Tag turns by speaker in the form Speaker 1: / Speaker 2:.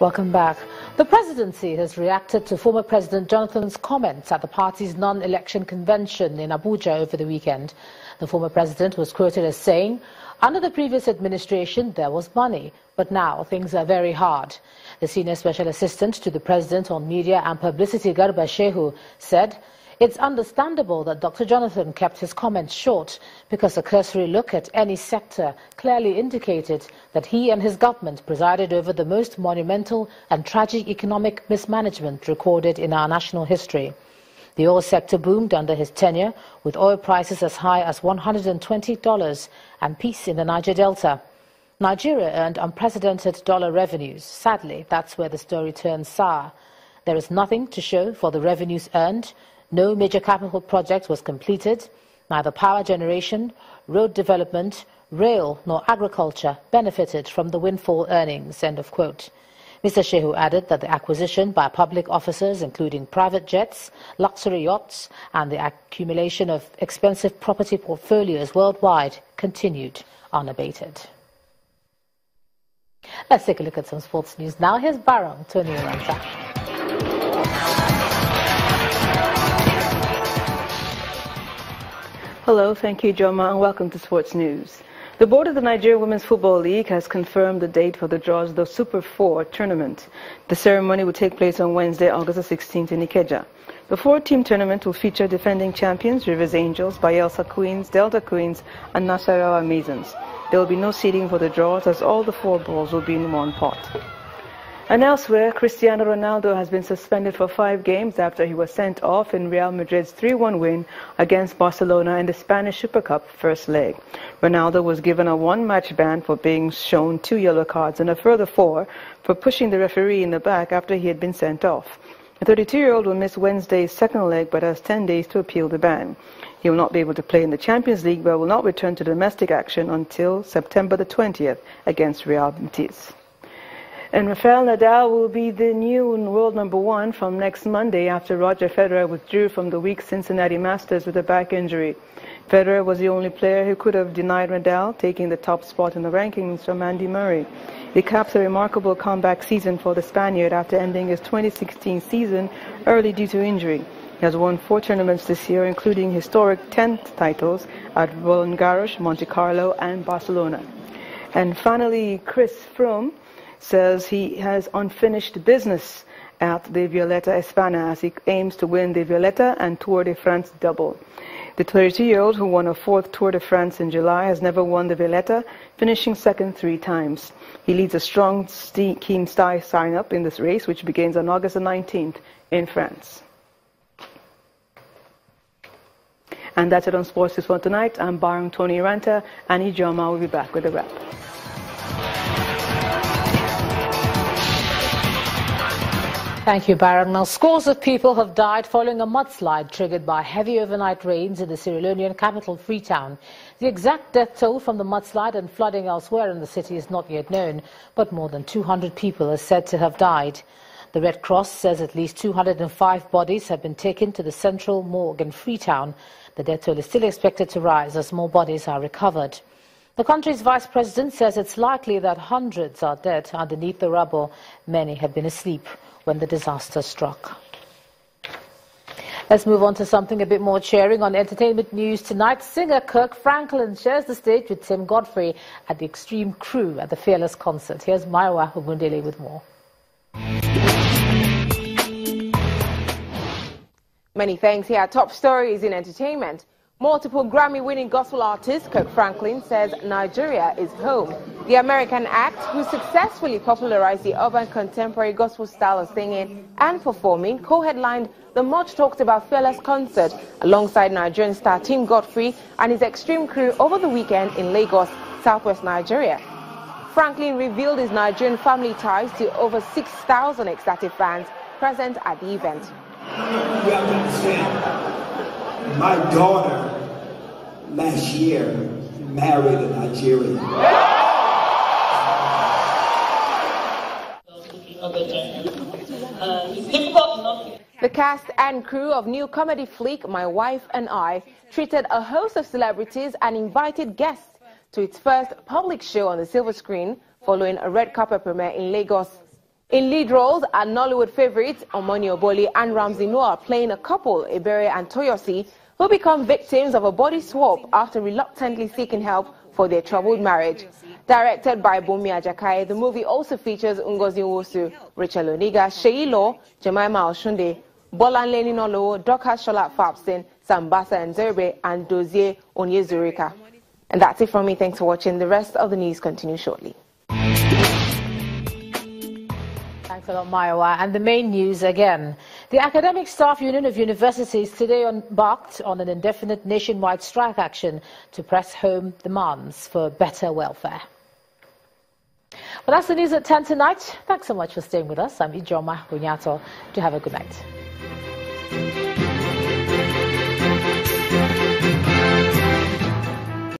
Speaker 1: Welcome back. The presidency has reacted to former President Jonathan's comments at the party's non-election convention in Abuja over the weekend. The former president was quoted as saying, "Under the previous administration, there was money, but now things are very hard." The senior special assistant to the president on media and publicity, Garba Shehu, said, "It's understandable that Dr. Jonathan kept his comments short because a cursory look at any sector clearly indicated that he and his government presided over the most monumental and tragic economic mismanagement recorded in our national history. The oil sector boomed under his tenure, with oil prices as high as $120 and peace in the Niger Delta. Nigeria earned unprecedented dollar revenues. Sadly, that's where the story turns sour. There is nothing to show for the revenues earned. No major capital project was completed. Neither power generation, road development, rail nor agriculture benefited from the windfall earnings." End of quote. Mr. Shehu added that the acquisition by public officers, including private jets, luxury yachts, and the accumulation of expensive property portfolios worldwide continued unabated. Let's take a look at some sports news now. Here's Barong Tony Oranta.
Speaker 2: Hello, thank you, Joma, and welcome to Sports News. The board of the Nigeria Women's Football League has confirmed the date for the draws of the Super 4 tournament. The ceremony will take place on Wednesday, August 16th in Ikeja. The 4-team tournament will feature defending champions Rivers Angels, Bayelsa Queens, Delta Queens, and Nasarawa Masons. There will be no seeding for the draws as all the 4 balls will be in one pot. And elsewhere, Cristiano Ronaldo has been suspended for 5 games after he was sent off in Real Madrid's 3-1 win against Barcelona in the Spanish Super Cup first leg. Ronaldo was given a 1-match ban for being shown 2 yellow cards and a further 4 for pushing the referee in the back after he had been sent off. The 32-year-old will miss Wednesday's second leg but has 10 days to appeal the ban. He will not be able to play in the Champions League but will not return to domestic action until September the 20th against Real Betis. And Rafael Nadal will be the new world #1 from next Monday after Roger Federer withdrew from the weak Cincinnati Masters with a back injury. Federer was the only player who could have denied Nadal taking the top spot in the rankings from Andy Murray. He caps a remarkable comeback season for the Spaniard after ending his 2016 season early due to injury. He has won 4 tournaments this year, including historic 10th titles at Roland Garros, Monte Carlo and Barcelona. And finally, Chris Froome says he has unfinished business at the Violetta Espana as he aims to win the Violetta and Tour de France double. The 32-year-old, who won a 4th Tour de France in July, has never won the Violetta, finishing second 3 times. He leads a strong team sign-up in this race, which begins on August the 19th in France. And that's it on Sports News for tonight. I'm Barong Tony Oranta, and Ijoma will be back with a wrap.
Speaker 1: Thank you, Baron. Now, scores of people have died following a mudslide triggered by heavy overnight rains in the Sierra Leonean capital, Freetown. The exact death toll from the mudslide and flooding elsewhere in the city is not yet known, but more than 200 people are said to have died. The Red Cross says at least 205 bodies have been taken to the central morgue in Freetown. The death toll is still expected to rise as more bodies are recovered. The country's vice president says it's likely that hundreds are dead underneath the rubble. Many had been asleep when the disaster struck. Let's move on to something a bit more cheering. On entertainment news tonight, singer Kirk Franklin shares the stage with Tim Godfrey at the Extreme Crew at the Fearless concert. Here's Maiwa Hugundele with more.
Speaker 3: Many thanks. Here, top stories in entertainment. Multiple Grammy-winning gospel artist Kirk Franklin says Nigeria is home. The American act, who successfully popularized the urban contemporary gospel style of singing and performing, co-headlined the much-talked-about Fearless concert alongside Nigerian star Tim Godfrey and his Extreme Crew over the weekend in Lagos, southwest Nigeria. Franklin revealed his Nigerian family ties to over 6,000 ecstatic fans present at the event.
Speaker 4: You have to understand, my daughter last year married a Nigerian.
Speaker 3: The cast and crew of new comedy flick My Wife and I treated a host of celebrities and invited guests to its first public show on the silver screen following a red carpet premiere in Lagos. In lead roles are Nollywood favourites Omoni Oboli and Ramsey Noah playing a couple, Ebere and Toyosi, who become victims of a body swap after reluctantly seeking help for their troubled marriage. Directed by Bumi Ajakai, the movie also features Ngozi Nwosu, Rachel Oniga, Sheyi Law, Jemima Oshunde, Bolanle Ninolo, Dorcas Sholat Fabson, Sambasa Nzerbe, and Dozie Onyezurika. And that's it from me. Thanks for watching. The rest of the news continues shortly.
Speaker 1: Thanks a lot, Maiwa. And the main news again. The Academic Staff Union of Universities today embarked on an indefinite nationwide strike action to press home demands for better welfare. Well, that's the news at 10 tonight. Thanks so much for staying with us. I'm Ijoma Bunyato. Do have a good night.